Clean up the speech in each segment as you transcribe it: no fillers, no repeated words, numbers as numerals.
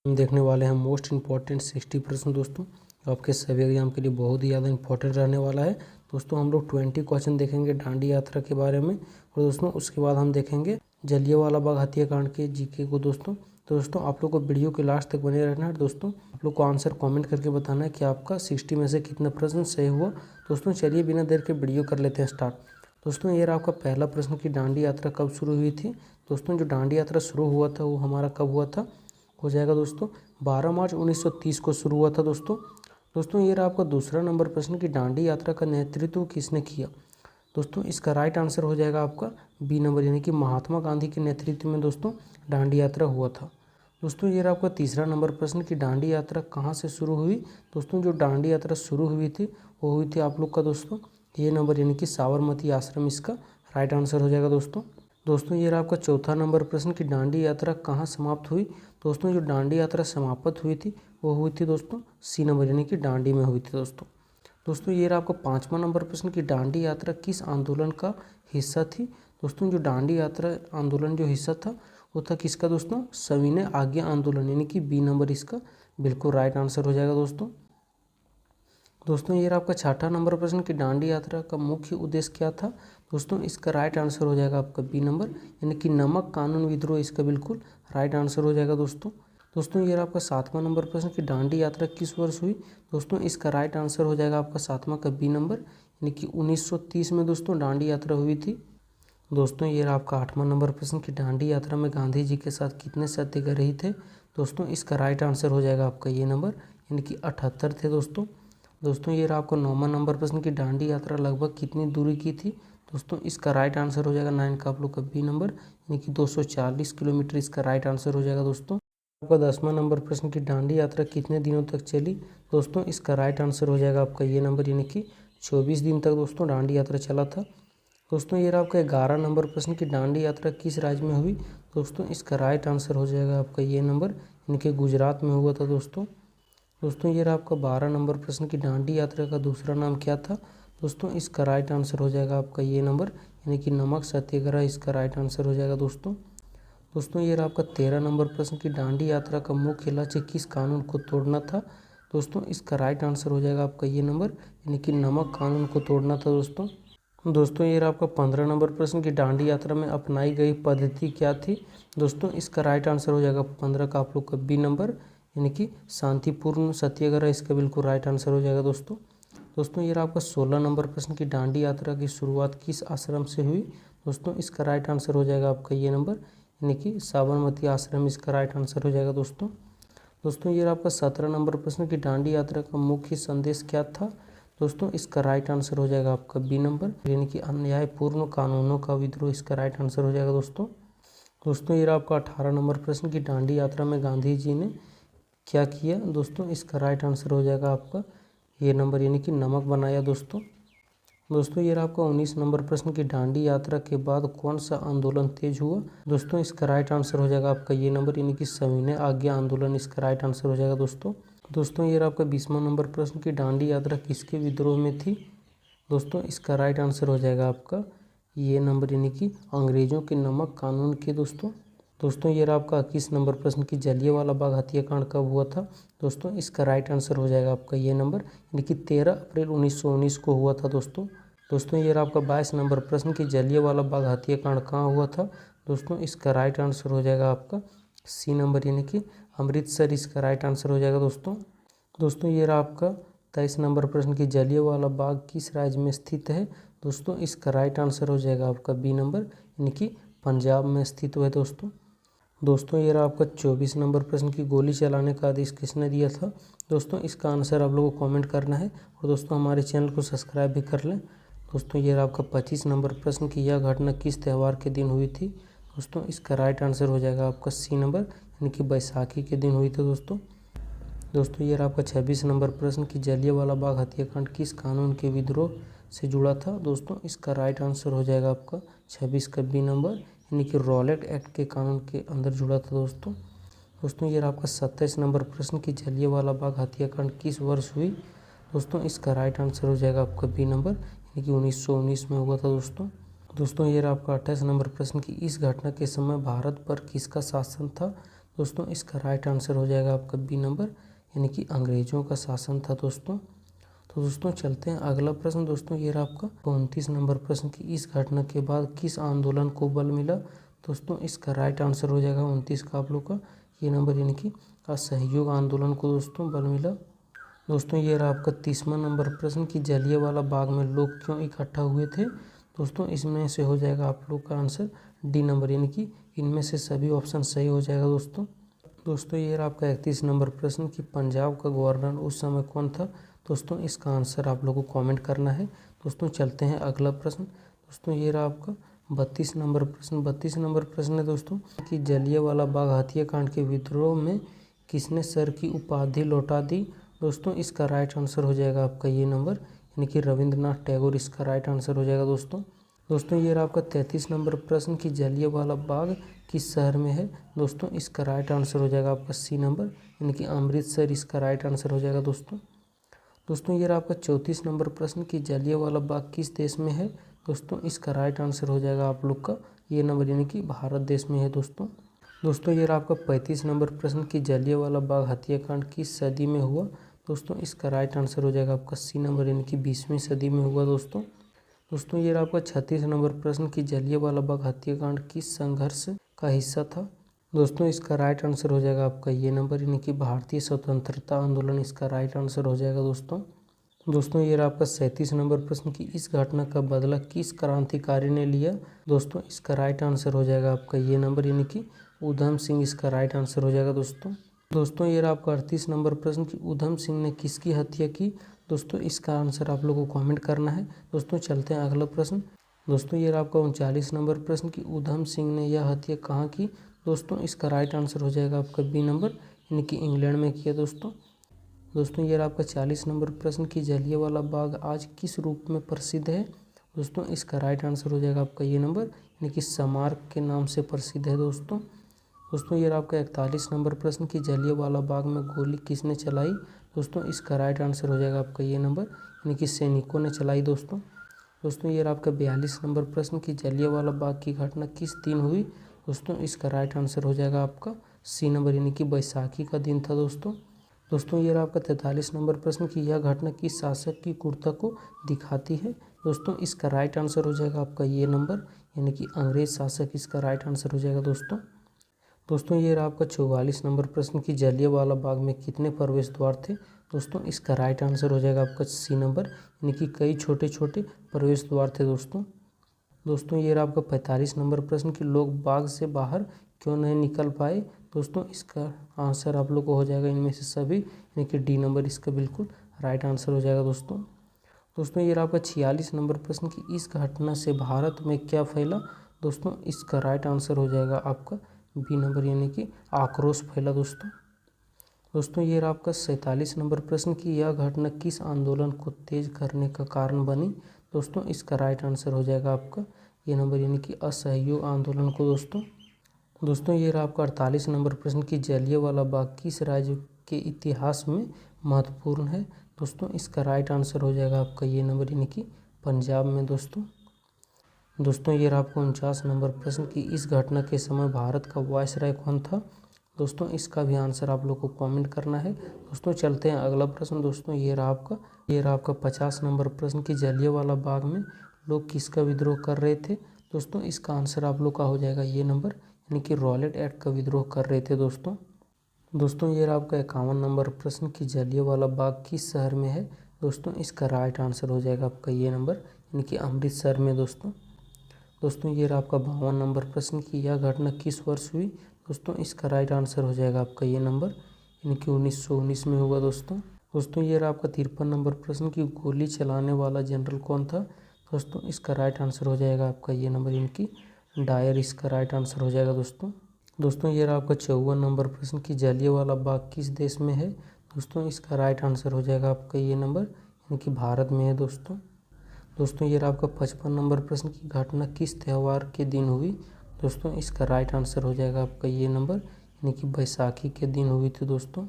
हम देखने वाले हैं मोस्ट इम्पॉर्टेंट 60 प्रश्न दोस्तों, आपके सभी एग्जाम के लिए बहुत ही ज़्यादा इंपॉर्टेंट रहने वाला है। दोस्तों हम लोग 20 क्वेश्चन देखेंगे दांडी यात्रा के बारे में, और दोस्तों उसके बाद हम देखेंगे जलियांवाला बाग हत्याकांड के जीके को। दोस्तों आप लोग को वीडियो के लास्ट तक बने रहना है। दोस्तों आप लोग को आंसर कमेंट करके बताना है कि आपका 60 में से कितना प्रश्न सही हुआ। दोस्तों चलिए बिना देर के वीडियो कर लेते हैं स्टार्ट। दोस्तों ये रहा आपका पहला प्रश्न कि दांडी यात्रा कब शुरू हुई थी। दोस्तों जो दांडी यात्रा शुरू हुआ था वो हमारा कब हुआ था, हो जाएगा दोस्तों 12 मार्च 1930 को शुरू हुआ था दोस्तों ये रहा आपका दूसरा नंबर प्रश्न कि दांडी यात्रा का नेतृत्व किसने किया। दोस्तों इसका राइट आंसर हो जाएगा आपका बी नंबर, यानी कि महात्मा गांधी के नेतृत्व में दोस्तों दांडी यात्रा हुआ था। दोस्तों ये रहा आपका तीसरा नंबर प्रश्न कि दांडी यात्रा कहाँ से शुरू हुई। दोस्तों जो दांडी यात्रा शुरू हुई थी वो हुई थी आप लोग का दोस्तों ये नंबर, यानी कि साबरमती आश्रम इसका राइट आंसर हो जाएगा दोस्तों ये रहा आपका चौथा नंबर प्रश्न कि दांडी यात्रा कहाँ समाप्त हुई। दोस्तों जो दांडी यात्रा समाप्त हुई थी वो हुई थी दोस्तों सी नंबर, यानी कि दांडी में हुई थी दोस्तों ये रहा आपका पांचवा नंबर प्रश्न कि दांडी यात्रा किस आंदोलन का हिस्सा थी। दोस्तों जो दांडी यात्रा आंदोलन जो हिस्सा था वो था किसका दोस्तों, सविनय आज्ञा आंदोलन, यानी कि बी नंबर इसका बिल्कुल राइट आंसर हो जाएगा दोस्तों ये रहा आपका छठा नंबर प्रश्न कि दांडी यात्रा का मुख्य उद्देश्य क्या था। दोस्तों इसका राइट आंसर हो जाएगा आपका बी नंबर, यानी कि नमक कानून विद्रोह इसका बिल्कुल राइट आंसर हो जाएगा दोस्तों ये रहा आपका सातवां नंबर प्रश्न कि दांडी यात्रा किस वर्ष हुई। दोस्तों इसका राइट आंसर हो जाएगा आपका सातवां का बी नंबर, यानी कि 1930 में दोस्तों दांडी यात्रा हुई थी। दोस्तों ये रहा आपका आठवां नंबर प्रश्न कि दांडी यात्रा में गांधी जी के साथ कितने सत्याग्रही थे। दोस्तों इसका राइट आंसर हो जाएगा आपका ये नंबर, यानी कि 78 थे दोस्तों ये रहा आपको नौवां नंबर प्रश्न कि दांडी यात्रा लगभग कितनी दूरी की थी। दोस्तों इसका राइट आंसर हो जाएगा 9 का आप लोग का बी नंबर, यानी कि 240 किलोमीटर इसका राइट आंसर हो जाएगा दोस्तों। आपका 10वां नंबर प्रश्न कि दांडी यात्रा कितने दिनों तक चली। दोस्तों इसका राइट आंसर हो जाएगा आपका ये नंबर, यानी कि 24 दिन तक दोस्तों दांडी यात्रा चला था। दोस्तों ये रहा आपका 11 नंबर प्रश्न कि दांडी यात्रा किस राज्य में हुई। दोस्तों इसका राइट आंसर हो जाएगा आपका ये नंबर, यानी कि गुजरात में हुआ था दोस्तों ये रहा आपका 12 नंबर प्रश्न कि दांडी यात्रा का दूसरा नाम क्या था। दोस्तों इसका राइट आंसर हो जाएगा आपका ये नंबर, यानी कि नमक सत्याग्रह इसका राइट आंसर हो जाएगा दोस्तों ये रहा आपका 13 नंबर प्रश्न कि दांडी यात्रा का मुख्य लक्ष्य किस कानून को तोड़ना था। दोस्तों इसका राइट आंसर हो जाएगा आपका ये नंबर, यानी कि नमक कानून को तोड़ना था दोस्तों ये रहा आपका 15 नंबर प्रश्न कि दांडी यात्रा में अपनाई गई पद्धति क्या थी। दोस्तों इसका राइट आंसर हो जाएगा 15 का आप लोग का बी नंबर, यानी कि शांतिपूर्ण सत्याग्रह इसका बिल्कुल राइट आंसर हो जाएगा दोस्तों ये रहा आपका 16 नंबर प्रश्न कि दांडी यात्रा की शुरुआत किस आश्रम से हुई। दोस्तों इसका राइट आंसर हो जाएगा आपका ये नंबर, यानी कि साबरमती आश्रम इसका राइट आंसर हो जाएगा दोस्तों ये रहा आपका 17 नंबर प्रश्न कि दांडी यात्रा का मुख्य संदेश क्या था। दोस्तों इसका राइट आंसर हो जाएगा आपका बी नंबर, यानी कि अन्यायपूर्ण कानूनों का विद्रोह इसका राइट आंसर हो जाएगा दोस्तों ये रहा आपका 18 नंबर प्रश्न कि दांडी यात्रा में गांधी जी ने क्या किया। दोस्तों इसका राइट आंसर हो जाएगा आपका ये नंबर, यानी कि नमक बनाया दोस्तों ये रहा आपका 19 नंबर प्रश्न कि दांडी यात्रा के बाद कौन सा आंदोलन तेज हुआ। दोस्तों इसका राइट आंसर हो जाएगा आपका ये नंबर, यानी कि सविनय आज्ञा आंदोलन इसका राइट आंसर हो जाएगा दोस्तों ये रहा आपका 20वां नंबर प्रश्न कि दांडी यात्रा किसके विद्रोह में थी। दोस्तों इसका राइट आंसर हो जाएगा आपका ये नंबर, यानी कि अंग्रेजों के नमक कानून के दोस्तों ये रहा आपका 21 नंबर प्रश्न कि जलियांवाला बाग हत्याकांड कब हुआ था। दोस्तों इसका राइट आंसर हो जाएगा आपका ये नंबर, यानी कि 13 अप्रैल 1919 को हुआ था दोस्तों ये रहा आपका 22 नंबर प्रश्न कि जलियांवाला बाग हत्याकांड कहाँ हुआ था। दोस्तों इसका राइट आंसर हो जाएगा आपका सी नंबर, यानी कि अमृतसर इसका राइट आंसर हो जाएगा दोस्तों ये रहा आपका 23 नंबर प्रश्न कि जलियांवाला बाग किस राज्य में स्थित है। दोस्तों इसका राइट आंसर हो जाएगा आपका बी नंबर, यानी कि पंजाब में स्थित है दोस्तों ये रहा आपका 24 नंबर प्रश्न की गोली चलाने का आदेश किसने दिया था। दोस्तों इसका आंसर आप लोगों को कमेंट करना है, और दोस्तों हमारे चैनल को सब्सक्राइब भी कर लें। दोस्तों ये रहा आपका 25 नंबर प्रश्न की यह घटना किस त्यौहार के दिन हुई थी। दोस्तों इसका राइट आंसर हो जाएगा आपका सी नंबर, यानी कि बैसाखी के दिन हुई थी दोस्तों ये रहा आपका 26 नंबर प्रश्न की जलियांवाला बाग हत्याकांड किस कानून के विद्रोह से जुड़ा था। दोस्तों इसका राइट आंसर हो जाएगा आपका 26 का बी नंबर, यानी कि रॉलेट एक्ट के कानून के अंदर जुड़ा था दोस्तों ये रहा आपका 27 नंबर प्रश्न की जलियांवाला बाग हत्याकांड किस वर्ष हुई। दोस्तों इसका राइट आंसर हो जाएगा आपका बी नंबर, यानी कि 1919 में हुआ था दोस्तों ये रहा आपका 28 नंबर प्रश्न की इस घटना के समय भारत पर किसका शासन था। दोस्तों इसका राइट आंसर हो जाएगा आपका बी नंबर, यानी कि अंग्रेजों का शासन था दोस्तों। तो दोस्तों चलते हैं अगला प्रश्न। दोस्तों ये रहा आपका 29 नंबर प्रश्न की इस घटना के बाद किस आंदोलन को बल मिला। दोस्तों इसका राइट आंसर हो जाएगा 29 का आप लोग का ये नंबर, यानी कि असहयोग आंदोलन को दोस्तों बल मिला। दोस्तों ये रहा आपका 30वां नंबर प्रश्न कि जलियांवाला बाग में लोग क्यों इकट्ठा हुए थे। दोस्तों इसमें से हो जाएगा आप लोग का आंसर डी नंबर, यानी कि इनमें से सभी ऑप्शन सही हो जाएगा दोस्तों ये रहा आपका 31 नंबर प्रश्न कि पंजाब का गवर्नर उस समय कौन था। दोस्तों इसका आंसर आप लोगों को कमेंट करना है। दोस्तों चलते हैं अगला प्रश्न। दोस्तों ये रहा आपका 32 नंबर प्रश्न। 32 नंबर प्रश्न है दोस्तों कि जलियांवाला बाग हत्याकांड के विद्रोह में किसने सर की उपाधि लौटा दी। दोस्तों इसका राइट आंसर हो जाएगा आपका ये नंबर, यानी कि रविंद्रनाथ टैगोर इसका राइट आंसर हो जाएगा दोस्तों ये रहा आपका 33 नंबर प्रश्न कि जलियांवाला बाग किस शहर में है। दोस्तों इसका राइट आंसर हो जाएगा आपका सी नंबर, यानी कि अमृतसर इसका राइट आंसर हो जाएगा दोस्तों ये रहा आपका 34 नंबर प्रश्न कि जलियांवाला बाग किस देश में है। दोस्तों इसका राइट आंसर हो जाएगा आप लोग का ये नंबर, यानी कि भारत देश में है दोस्तों ये रहा आपका 35 नंबर प्रश्न कि जलियांवाला बाग हत्याकांड किस सदी में हुआ। दोस्तों इसका राइट आंसर हो जाएगा आपका सी नंबर, यानी कि 20वीं सदी में हुआ दोस्तों ये रहा आपका 36 नंबर प्रश्न कि जलियांवाला बाग हत्याकांड किस संघर्ष का हिस्सा था। दोस्तों इसका राइट आंसर हो जाएगा आपका ये नंबर, यानी कि भारतीय स्वतंत्रता आंदोलन इसका राइट आंसर हो जाएगा दोस्तों ये रहा आपका 37 नंबर प्रश्न कि इस घटना का बदला किस क्रांतिकारी ने लिया। दोस्तों इसका राइट आंसर हो जाएगा आपका ये नंबर, यानी कि उधम सिंह इसका राइट आंसर हो जाएगा दोस्तों ये रहा आपका 38 नंबर प्रश्न कि उधम सिंह ने किसकी हत्या की। दोस्तों इसका आंसर आप लोगों को कमेंट करना है। दोस्तों चलते हैं अगला प्रश्न। दोस्तों ये रहा आपका 39 नंबर प्रश्न कि उधम सिंह ने यह हत्या कहाँ की। दोस्तों इसका राइट आंसर हो जाएगा आपका बी नंबर, यानी कि इंग्लैंड में किया दोस्तों ये रहा आपका 40 नंबर प्रश्न कि जलियांवाला बाग आज किस रूप में प्रसिद्ध है। दोस्तों इसका राइट आंसर हो जाएगा आपका ये नंबर, यानी कि स्मारक के नाम से प्रसिद्ध है दोस्तों ये रहा आपका 41 नंबर प्रश्न कि जलियांवाला बाग में गोली किसने चलाई। दोस्तों इसका राइट आंसर हो जाएगा आपका ये नंबर, यानी कि सैनिकों ने चलाई दोस्तों ये रहा आपका 42 नंबर प्रश्न कि जलियांवाला बाग की घटना किस दिन हुई। दोस्तों इसका राइट आंसर हो जाएगा आपका सी नंबर, यानी कि बैसाखी का दिन था दोस्तों ये रहा आपका 43 नंबर प्रश्न कि यह घटना किस शासक की क्रूरता को दिखाती है। दोस्तों इसका राइट आंसर हो जाएगा आपका ये नंबर, यानी कि अंग्रेज शासक इसका राइट आंसर हो जाएगा दोस्तों ये रहा आपका 44 नंबर प्रश्न कि जलियांवाला बाग में कितने प्रवेश द्वार थे। दोस्तों इसका राइट आंसर हो जाएगा आपका सी नंबर, यानी कि कई छोटे छोटे प्रवेश द्वार थे दोस्तों ये रहा आपका 45 नंबर प्रश्न कि लोग बाग से बाहर क्यों नहीं निकल पाए। दोस्तों इसका आंसर आप लोग को हो जाएगा इनमें से सभी, यानी कि डी नंबर इसका बिल्कुल राइट आंसर हो जाएगा दोस्तों ये रहा आपका 46 नंबर प्रश्न कि इस घटना से भारत में क्या फैला। दोस्तों इसका राइट आंसर हो जाएगा आपका बी नंबर, यानी कि आक्रोश फैला दोस्तों ये रहा आपका 47 नंबर प्रश्न कि यह घटना किस आंदोलन को तेज करने का कारण बनी। दोस्तों इसका राइट आंसर हो जाएगा आपका ये नंबर, यानी कि असहयोग आंदोलन को दोस्तों ये रहा आपका 48 नंबर प्रश्न कि जलियांवाला बाग किस राज्य के इतिहास में महत्वपूर्ण है। दोस्तों इसका राइट आंसर हो जाएगा आपका ये नंबर, यानी कि पंजाब में दोस्तों ये रहा आपका 49 नंबर प्रश्न कि इस घटना के समय भारत का वायसराय कौन था। दोस्तों इसका भी आंसर आप लोग को कमेंट करना है। दोस्तों चलते हैं अगला प्रश्न। दोस्तों ये रहा आपका 50 नंबर प्रश्न कि जलियांवाला बाग में लोग किसका विद्रोह कर रहे थे। दोस्तों इसका आंसर आप लोग का हो जाएगा ये नंबर, यानी कि रॉलेट एक्ट का विद्रोह कर रहे थे दोस्तों ये रहा आपका 51 नंबर प्रश्न कि जलियांवाला बाग किस शहर में है। दोस्तों इसका राइट आंसर हो जाएगा आपका ये नंबर, यानी कि अमृतसर में दोस्तों ये रहा आपका 52 नंबर प्रश्न कि यह घटना किस वर्ष हुई। दोस्तों इसका राइट आंसर हो जाएगा आपका ये नंबर, यानी कि 1919 में हुआ दोस्तों ये रहा आपका 53 नंबर प्रश्न कि गोली चलाने वाला जनरल कौन था। दोस्तों इसका राइट आंसर हो जाएगा आपका ये नंबर, यानी कि डायर इसका राइट आंसर हो जाएगा दोस्तों ये रहा आपका 54 नंबर प्रश्न कि जलियांवाला बाग किस देश में है। दोस्तों इसका राइट आंसर हो जाएगा आपका ये नंबर, यानी कि भारत में है दोस्तों ये रहा आपका 55 नंबर प्रश्न की घटना किस त्यौहार के दिन हुई। दोस्तों इसका राइट आंसर हो जाएगा आपका ये नंबर, यानी कि बैसाखी के दिन हुई थी दोस्तों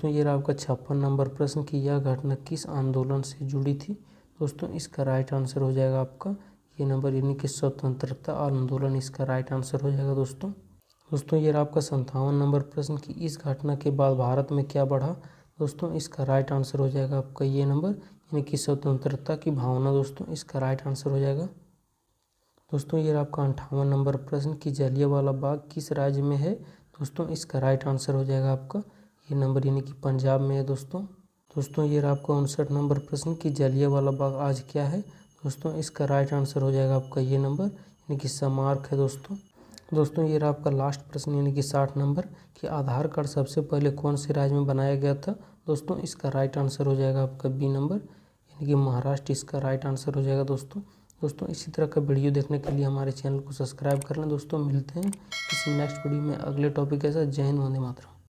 ये रहा आपका 56 नंबर प्रश्न की यह घटना किस आंदोलन से जुड़ी थी। दोस्तों इसका राइट आंसर हो जाएगा आपका ये नंबर, यानी कि स्वतंत्रता आंदोलन इसका राइट आंसर हो जाएगा दोस्तों ये रहा आपका 57 नंबर प्रश्न कि इस घटना के बाद भारत में क्या बढ़ा। दोस्तों इसका राइट आंसर हो जाएगा आपका ये नंबर, यानी कि स्वतंत्रता की भावना। दोस्तों इसका राइट आंसर हो जाएगा। दोस्तों ये रहा आपका 58 नंबर प्रश्न कि जलियांवाला बाग किस राज्य में है। दोस्तों इसका राइट आंसर हो जाएगा आपका ये नंबर, यानी कि पंजाब में है। दोस्तों ये रहा आपका 59 नंबर प्रश्न कि जलियांवाला बाग आज क्या है। दोस्तों इसका राइट आंसर हो जाएगा आपका ये नंबर, यानी कि स्मारक है। दोस्तों ये रहा आपका लास्ट प्रश्न, यानी कि 60 नंबर कि आधार कार्ड सबसे पहले कौन से राज्य में बनाया गया था। दोस्तों इसका राइट आंसर हो जाएगा आपका बी नंबर, यानी कि महाराष्ट्र इसका राइट आंसर हो जाएगा। दोस्तों इसी तरह का वीडियो देखने के लिए हमारे चैनल को सब्सक्राइब कर लें। दोस्तों मिलते हैं किसी नेक्स्ट वीडियो में अगले टॉपिक के साथ। जय हिंद, वंदे मातरम।